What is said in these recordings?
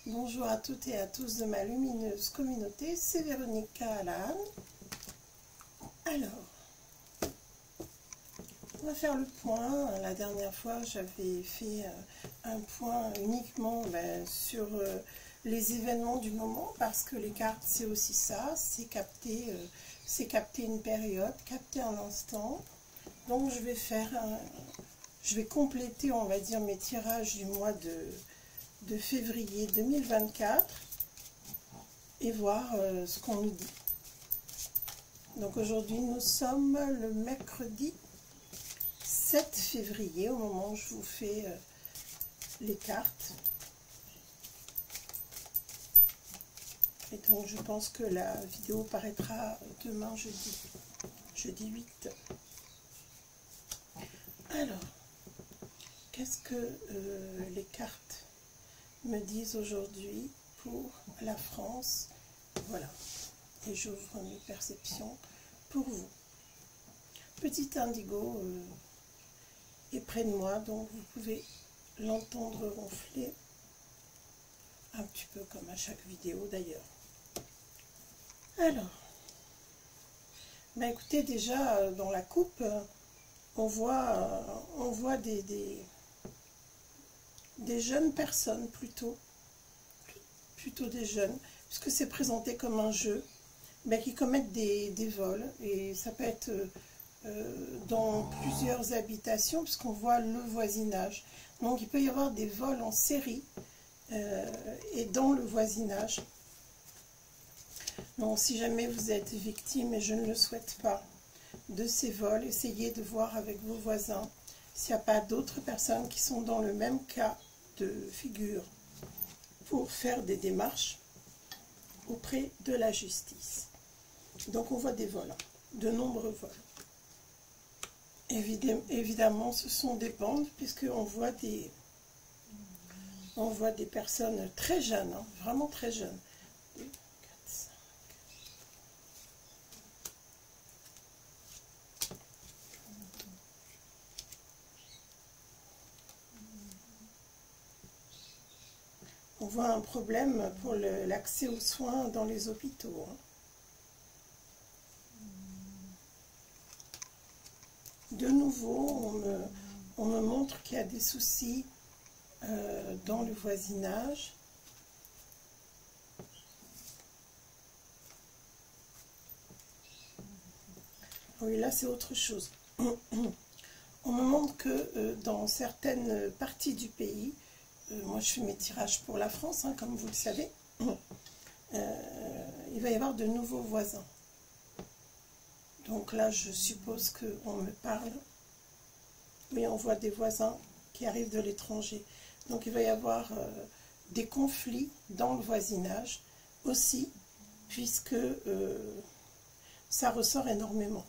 Bonjour à toutes et à tous de ma lumineuse communauté, c'est Véronique Callahan. Alors, on va faire le point. La dernière fois, j'avais fait un point uniquement sur les événements du moment, parce que les cartes, c'est aussi ça, c'est capter une période, capter un instant. Donc, je vais compléter, on va dire, mes tirages du mois de février 2024 et voir ce qu'on nous dit. Donc aujourd'hui nous sommes le mercredi 7 février au moment où je vous fais les cartes. Et donc je pense que la vidéo paraîtra demain jeudi 8. Alors, qu'est-ce que les cartes me disent aujourd'hui pour la France? Voilà, et j'ouvre mes perceptions pour vous. Petit indigo est près de moi, donc vous pouvez l'entendre ronfler un petit peu comme à chaque vidéo d'ailleurs. Alors, écoutez, déjà dans la coupe, on voit des jeunes personnes, plutôt des jeunes, puisque c'est présenté comme un jeu, qui commettent des vols, et ça peut être dans plusieurs habitations, puisqu'on voit le voisinage. Donc il peut y avoir des vols en série, et dans le voisinage. Donc si jamais vous êtes victime, et je ne le souhaite pas, de ces vols, essayez de voir avec vos voisins s'il n'y a pas d'autres personnes qui sont dans le même cas de figure pour faire des démarches auprès de la justice. Donc on voit des vols, de nombreux vols. Évidemment, ce sont des bandes, puisqu'on voit des personnes très jeunes, vraiment très jeunes. 2, 4, 5. On voit un problème pour l'accès aux soins dans les hôpitaux. De nouveau, on me montre qu'il y a des soucis dans le voisinage. Oui, là c'est autre chose. On me montre que dans certaines parties du pays, moi je fais mes tirages pour la France, comme vous le savez, il va y avoir de nouveaux voisins. Donc là je suppose qu'on me parle. Oui, on voit des voisins qui arrivent de l'étranger. Donc il va y avoir des conflits dans le voisinage aussi, puisque ça ressort énormément.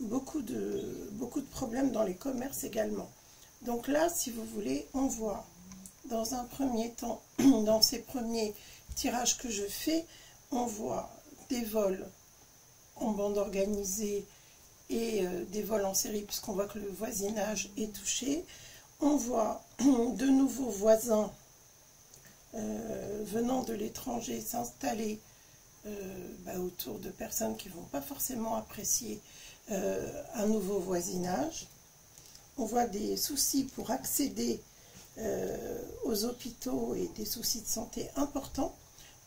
Beaucoup de problèmes dans les commerces également. Donc là, si vous voulez, on voit dans un premier temps, dans ces premiers tirages que je fais, on voit des vols en bande organisée et des vols en série, puisqu'on voit que le voisinage est touché. On voit de nouveaux voisins venant de l'étranger s'installer autour de personnes qui ne vont pas forcément apprécier un nouveau voisinage. On voit des soucis pour accéder aux hôpitaux et des soucis de santé importants.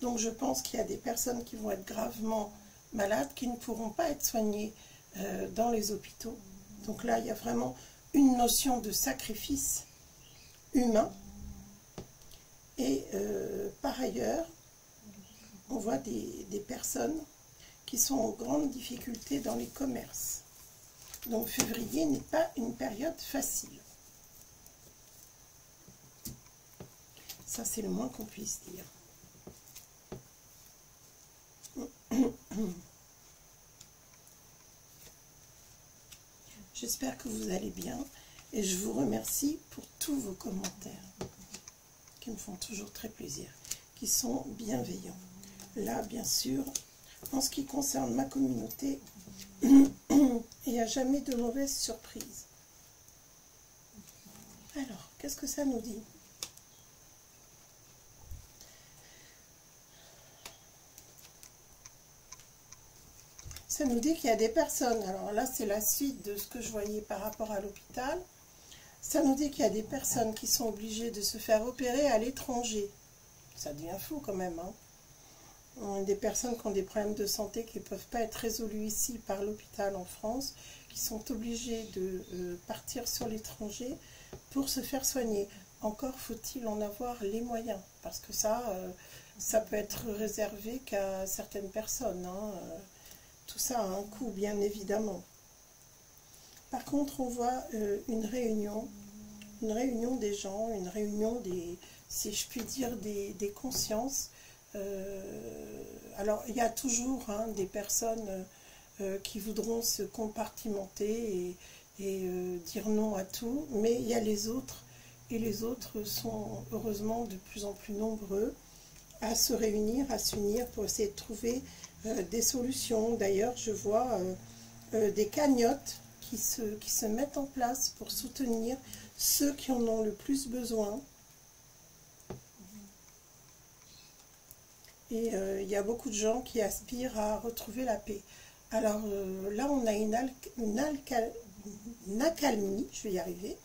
Donc je pense qu'il y a des personnes qui vont être gravement malades, qui ne pourront pas être soignées dans les hôpitaux. Donc là, il y a vraiment une notion de sacrifice humain. Et par ailleurs, on voit des personnes qui sont en grande difficulté dans les commerces. Donc février n'est pas une période facile. Ça, c'est le moins qu'on puisse dire. J'espère que vous allez bien et je vous remercie pour tous vos commentaires qui me font toujours très plaisir, qui sont bienveillants. Là, bien sûr, En ce qui concerne ma communauté, il n'y a jamais de mauvaise surprise. Alors, qu'est-ce que ça nous dit? Ça nous dit qu'il y a des personnes, alors là c'est la suite de ce que je voyais par rapport à l'hôpital, ça nous dit qu'il y a des personnes qui sont obligées de se faire opérer à l'étranger. Ça devient fou quand même, hein. Des personnes qui ont des problèmes de santé qui ne peuvent pas être résolus ici par l'hôpital en France, qui sont obligées de partir sur l'étranger pour se faire soigner. Encore faut-il en avoir les moyens, parce que ça peut être réservé qu'à certaines personnes, hein. Tout ça a un coût, bien évidemment. Par contre, on voit une réunion des gens, une réunion des, si je puis dire, des consciences. Alors, il y a toujours des personnes qui voudront se compartimenter et dire non à tout, mais il y a les autres, et les autres sont heureusement de plus en plus nombreux à se réunir, à s'unir pour essayer de trouver des solutions. D'ailleurs, je vois des cagnottes qui se mettent en place pour soutenir ceux qui en ont le plus besoin. Et il y a beaucoup de gens qui aspirent à retrouver la paix. Alors là, on a une accalmie, je vais y arriver,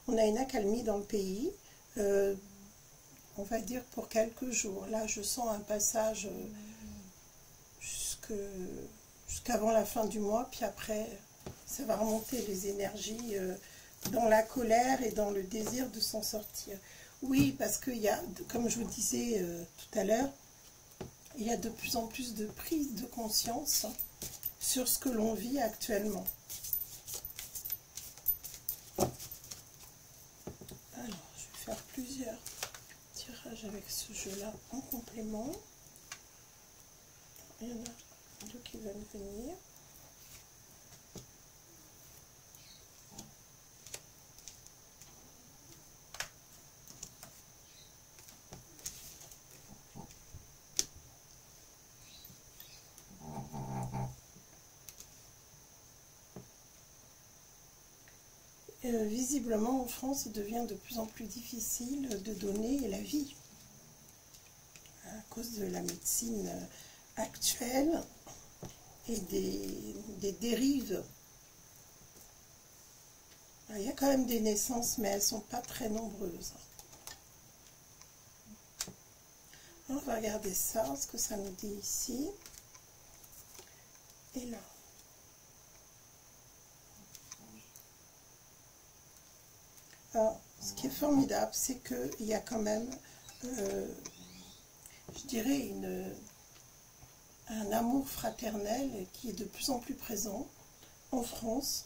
on a une accalmie dans le pays, on va dire pour quelques jours. Là, je sens un passage jusqu'avant la fin du mois, puis après, ça va remonter les énergies dans la colère et dans le désir de s'en sortir. Oui, parce qu'il y a, comme je vous disais tout à l'heure, il y a de plus en plus de prise de conscience sur ce que l'on vit actuellement. Alors, je vais faire plusieurs tirages avec ce jeu-là en complément. Il y en a deux qui veulent venir. Visiblement, en France, il devient de plus en plus difficile de donner la vie à cause de la médecine actuelle et des dérives. Il y a quand même des naissances, mais elles ne sont pas très nombreuses. On va regarder ça, ce que ça nous dit ici et là. Alors, ce qui est formidable, c'est qu'il y a quand même, je dirais, un amour fraternel qui est de plus en plus présent en France.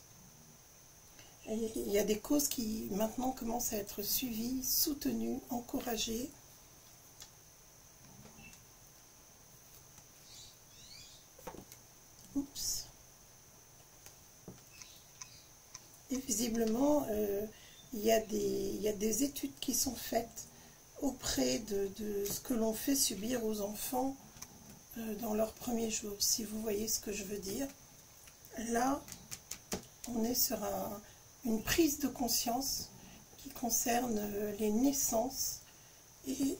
Et il y a des causes qui maintenant commencent à être suivies, soutenues, encouragées. Oups. Et visiblement, il y a des études qui sont faites auprès de ce que l'on fait subir aux enfants dans leurs premiers jours, si vous voyez ce que je veux dire. Là, on est sur une prise de conscience qui concerne les naissances et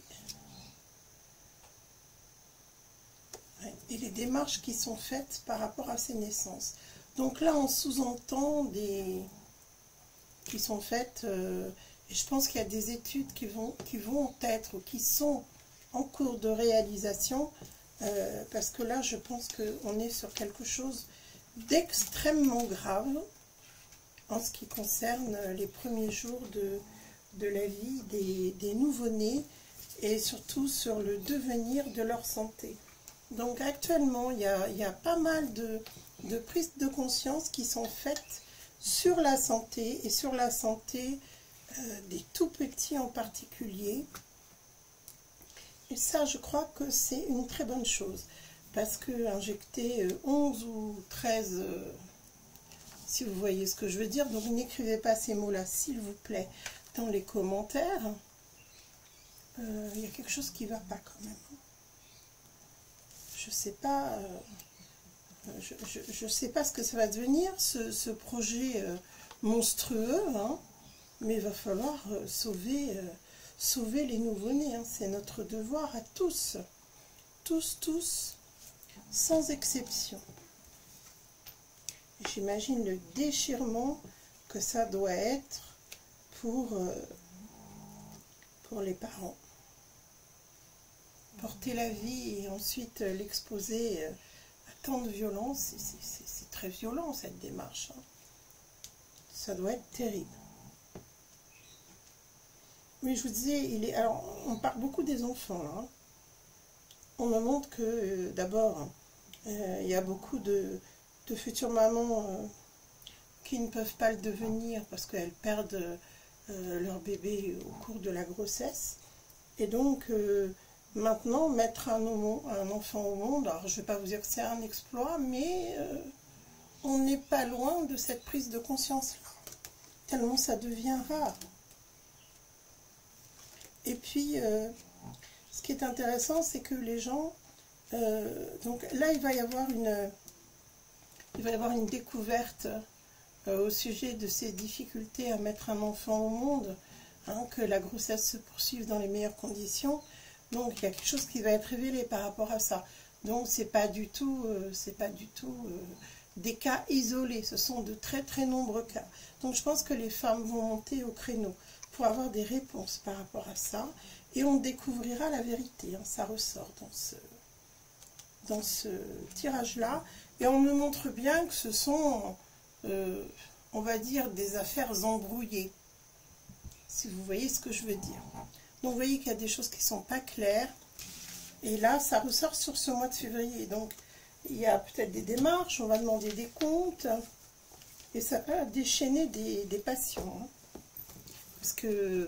les démarches qui sont faites par rapport à ces naissances. Donc là, on sous-entend qui sont faites, et je pense qu'il y a des études qui vont être, ou qui sont en cours de réalisation, parce que là, je pense qu'on est sur quelque chose d'extrêmement grave en ce qui concerne les premiers jours de la vie des nouveau-nés, et surtout sur le devenir de leur santé. Donc actuellement, il y a pas mal de prises de conscience qui sont faites sur la santé, et sur la santé des tout-petits en particulier. Et ça, je crois que c'est une très bonne chose, parce que injecter 11 ou 13, si vous voyez ce que je veux dire, donc n'écrivez pas ces mots-là, s'il vous plaît, dans les commentaires. Il y a quelque chose qui ne va pas quand même. Je ne sais pas... Je ne sais pas ce que ça va devenir, ce projet monstrueux, hein, mais il va falloir sauver les nouveau-nés. Hein. C'est notre devoir à tous, tous, sans exception. J'imagine le déchirement que ça doit être pour les parents. Porter la vie et ensuite l'exposer à tant de violence, c'est très violent cette démarche. Hein. Ça doit être terrible. Mais je vous disais, alors on parle beaucoup des enfants là. Hein. On me montre que d'abord, il y a beaucoup de futures mamans qui ne peuvent pas le devenir parce qu'elles perdent leur bébé au cours de la grossesse. Et donc, maintenant, mettre un enfant au monde, alors je ne vais pas vous dire que c'est un exploit, mais on n'est pas loin de cette prise de conscience-là, tellement ça devient rare. Et puis, ce qui est intéressant, c'est que les gens... donc là, il va y avoir une découverte au sujet de ces difficultés à mettre un enfant au monde, hein, que la grossesse se poursuive dans les meilleures conditions. Donc il y a quelque chose qui va être révélé par rapport à ça. Donc c'est pas du tout des cas isolés, ce sont de très très nombreux cas. Donc je pense que les femmes vont monter au créneau pour avoir des réponses par rapport à ça, et on découvrira la vérité. Hein, ça ressort dans ce tirage-là, et on me montre bien que ce sont, on va dire, des affaires embrouillées, si vous voyez ce que je veux dire. Donc vous voyez qu'il y a des choses qui ne sont pas claires, et là ça ressort sur ce mois de février. Donc il y a peut-être des démarches, on va demander des comptes, et ça va déchaîner des passions. Hein. Parce que,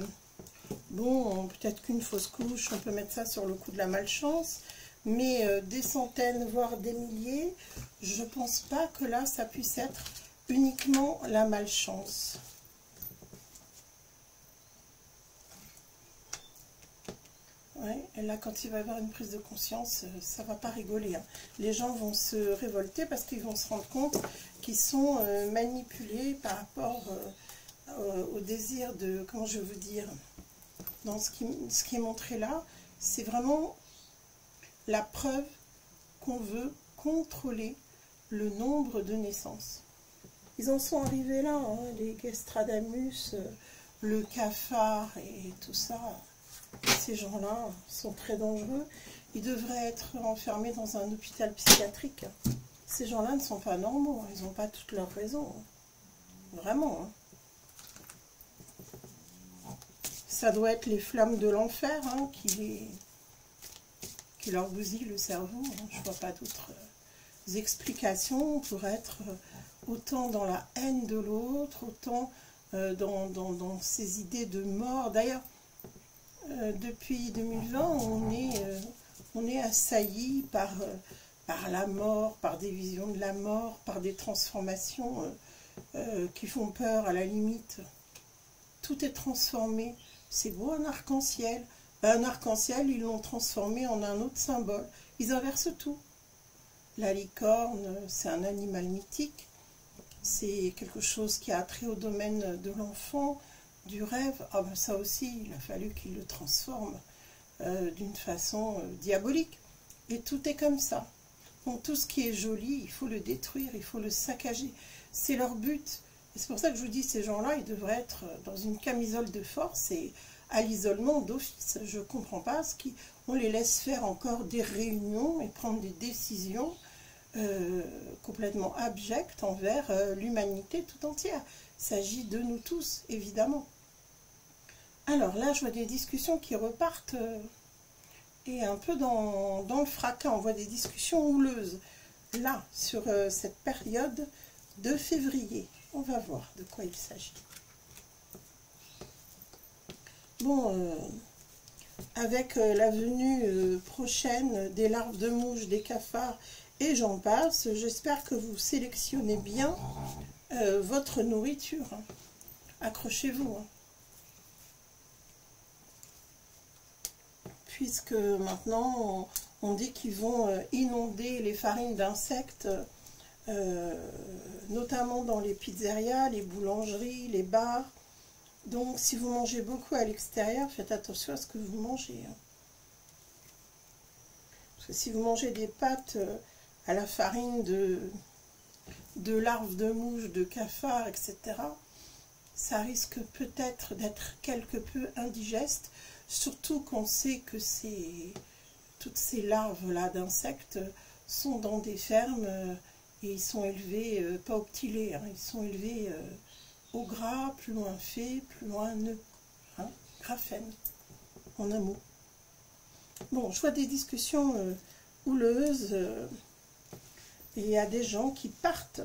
bon, peut-être qu'une fausse couche, on peut mettre ça sur le coup de la malchance, mais des centaines, voire des milliers, je ne pense pas que là, ça puisse être uniquement la malchance. Ouais, et là, quand il va y avoir une prise de conscience, ça ne va pas rigoler. Hein. Les gens vont se révolter parce qu'ils vont se rendre compte qu'ils sont manipulés par rapport au désir de, comment je veux dire, dans ce qui est montré là, c'est vraiment la preuve qu'on veut contrôler le nombre de naissances. Ils en sont arrivés là, hein, les Gestradamus, le cafard et tout ça. Ces gens-là sont très dangereux. Ils devraient être enfermés dans un hôpital psychiatrique. Ces gens-là ne sont pas normaux. Ils n'ont pas toutes leurs raisons. Vraiment. Hein. Ça doit être les flammes de l'enfer hein, qui leur bousillent le cerveau. Hein. Je ne vois pas d'autres explications pour être autant dans la haine de l'autre, autant dans ces idées de mort. D'ailleurs, depuis 2020, on est assailli par la mort, par des visions de la mort, par des transformations qui font peur à la limite. Tout est transformé. C'est beau un arc-en-ciel. Un arc-en-ciel, ils l'ont transformé en un autre symbole. Ils inversent tout. La licorne, c'est un animal mythique. C'est quelque chose qui a trait au domaine de l'enfant, du rêve. Ah ben ça aussi, il a fallu qu'ils le transforment d'une façon diabolique. Et tout est comme ça. Donc tout ce qui est joli, il faut le détruire, il faut le saccager. C'est leur but. Et c'est pour ça que je vous dis, ces gens-là, ils devraient être dans une camisole de force et à l'isolement d'office. Je ne comprends pas on les laisse faire encore des réunions et prendre des décisions complètement abjectes envers l'humanité tout entière. Il s'agit de nous tous, évidemment. Alors là, je vois des discussions qui repartent et un peu dans le fracas. On voit des discussions houleuses. Là, sur cette période de février. On va voir de quoi il s'agit. Bon, avec la venue prochaine des larves de mouches, des cafards et j'en passe, j'espère que vous sélectionnez bien votre nourriture. Hein. Accrochez-vous. Hein. Puisque maintenant, on dit qu'ils vont inonder les farines d'insectes notamment dans les pizzerias, les boulangeries, les bars. Donc si vous mangez beaucoup à l'extérieur, faites attention à ce que vous mangez. Parce que si vous mangez des pâtes à la farine de larves de mouches, de cafards, etc., ça risque peut-être d'être quelque peu indigeste, surtout qu'on sait que toutes ces larves-là d'insectes sont dans des fermes et ils sont élevés, pas au petit lait, hein, ils sont élevés au gras, plus loin fait, plus loin nœud, hein, graphène, en un mot. Bon, je vois des discussions houleuses, et il y a des gens qui partent,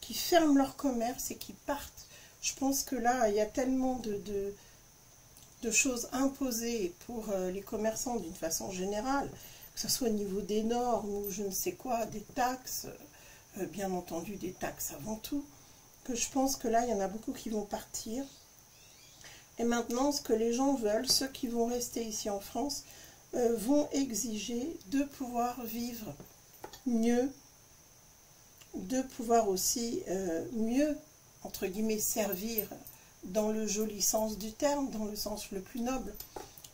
qui ferment leur commerce et qui partent. Je pense que là, il y a tellement de choses imposées pour les commerçants d'une façon générale, que ce soit au niveau des normes ou je ne sais quoi, des taxes, bien entendu des taxes avant tout, que je pense que là, il y en a beaucoup qui vont partir. Et maintenant, ce que les gens veulent, ceux qui vont rester ici en France, vont exiger de pouvoir vivre mieux, de pouvoir aussi mieux, entre guillemets, servir dans le joli sens du terme, dans le sens le plus noble,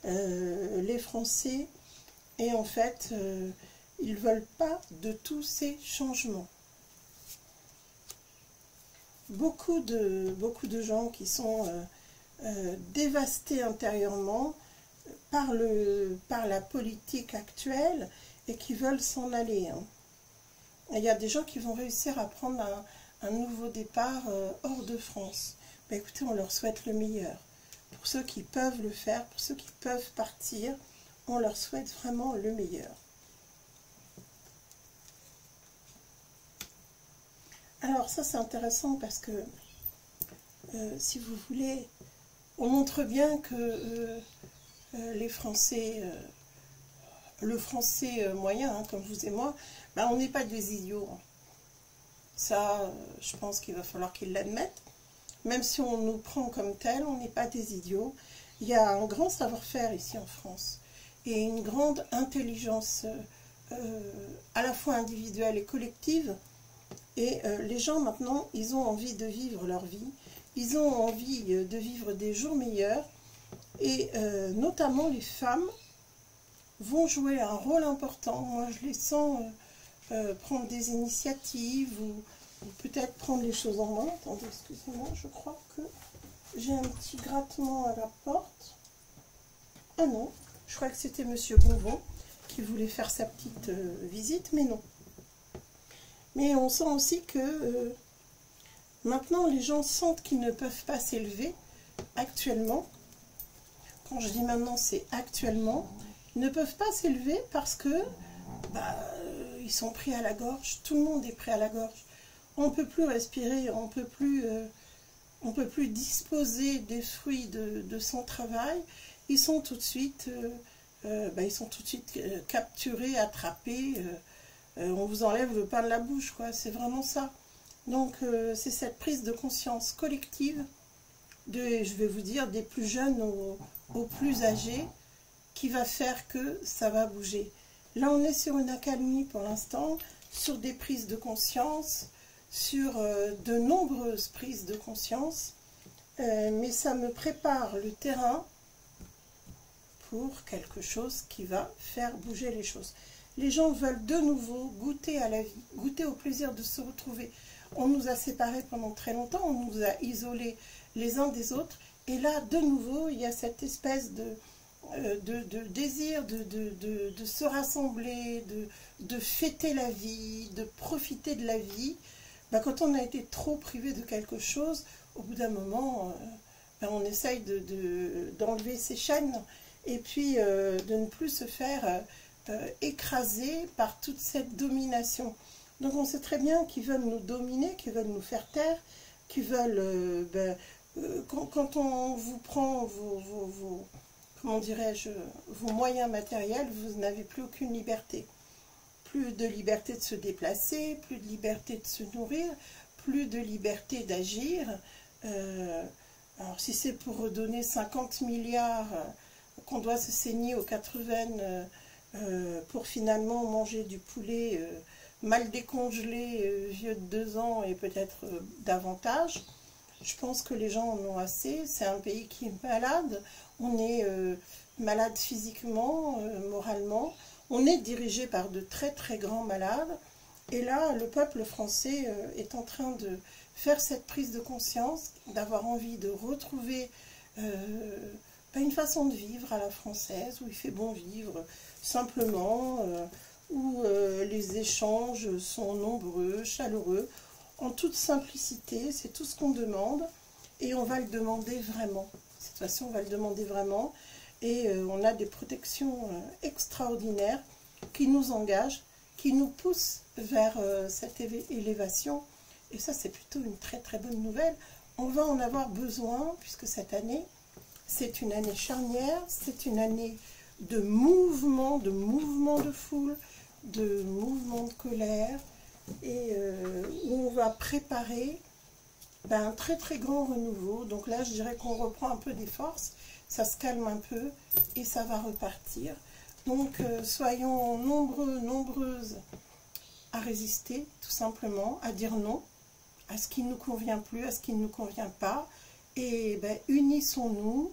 les Français. Et en fait, ils ne veulent pas de tous ces changements. Beaucoup de gens qui sont dévastés intérieurement par la politique actuelle et qui veulent s'en aller. Hein. Et il y a des gens qui vont réussir à prendre un nouveau départ hors de France. Ben écoutez, on leur souhaite le meilleur. Pour ceux qui peuvent le faire, pour ceux qui peuvent partir, on leur souhaite vraiment le meilleur. Alors ça c'est intéressant parce que si vous voulez, on montre bien que les Français, le français moyen, hein, comme vous et moi, ben, on n'est pas des idiots. Ça, je pense qu'il va falloir qu'ils l'admettent. Même si on nous prend comme tels, on n'est pas des idiots. Il y a un grand savoir-faire ici en France et une grande intelligence à la fois individuelle et collective. Et les gens maintenant, ils ont envie de vivre leur vie, ils ont envie de vivre des jours meilleurs, et notamment les femmes vont jouer un rôle important. Moi je les sens prendre des initiatives, ou peut-être prendre les choses en main. Attendez, excusez-moi, je crois que j'ai un petit grattement à la porte. Ah non, je crois que c'était Monsieur Bonbon qui voulait faire sa petite visite, mais non. Mais on sent aussi que maintenant les gens sentent qu'ils ne peuvent pas s'élever actuellement. Quand je dis maintenant, c'est actuellement. Ils ne peuvent pas s'élever parce que ils sont pris à la gorge. Tout le monde est pris à la gorge. On ne peut plus respirer, on ne peut plus disposer des fruits de son travail. Ils sont tout de suite, capturés, attrapés. On vous enlève le pain de la bouche, quoi. C'est vraiment ça. Donc, c'est cette prise de conscience collective, je vais vous dire, des plus jeunes aux plus âgés, qui va faire que ça va bouger. Là, on est sur une accalmie pour l'instant, sur des prises de conscience, sur de nombreuses prises de conscience, mais ça me prépare le terrain pour quelque chose qui va faire bouger les choses. Les gens veulent de nouveau goûter à la vie, goûter au plaisir de se retrouver. On nous a séparés pendant très longtemps, on nous a isolés les uns des autres, et là, de nouveau, il y a cette espèce de désir de se rassembler, de fêter la vie, de profiter de la vie. Quand on a été trop privé de quelque chose, au bout d'un moment, on essaye d'enlever ses chaînes, et puis de ne plus se faire écrasé par toute cette domination. Donc on sait très bien qu'ils veulent nous dominer, qu'ils veulent nous faire taire, qu'ils veulent... quand on vous prend comment dirais-je, vos moyens matériels, vous n'avez plus aucune liberté. Plus de liberté de se déplacer, plus de liberté de se nourrir, plus de liberté d'agir. Alors si c'est pour redonner 50 milliards qu'on doit se saigner aux 80 pour finalement manger du poulet mal décongelé, vieux de 2 ans et peut-être davantage. Je pense que les gens en ont assez. C'est un pays qui est malade. On est malade physiquement, moralement. On est dirigé par de très très grands malades. Et là, le peuple français est en train de faire cette prise de conscience, d'avoir envie de retrouver une façon de vivre à la française, où il fait bon vivre simplement, où les échanges sont nombreux, chaleureux, en toute simplicité. C'est tout ce qu'on demande et on va le demander vraiment. Cette fois-ci, on va le demander vraiment et on a des protections extraordinaires qui nous engagent, qui nous poussent vers cette élévation. Et ça, c'est plutôt une très très bonne nouvelle. On va en avoir besoin puisque cette année, c'est une année charnière, c'est une année de mouvement de foule, de mouvement de colère, et où on va préparer un très très grand renouveau. Donc là, je dirais qu'on reprend un peu des forces, ça se calme un peu et ça va repartir. Donc soyons nombreux, nombreuses à résister, tout simplement, à dire non à ce qui ne nous convient plus, à ce qui ne nous convient pas, et unissons-nous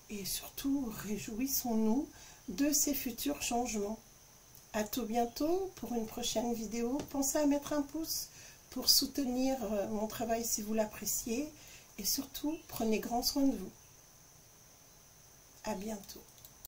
et surtout réjouissons-nous de ces futurs changements. À tout bientôt pour une prochaine vidéo. Pensez à mettre un pouce pour soutenir mon travail si vous l'appréciez, et surtout prenez grand soin de vous. À bientôt.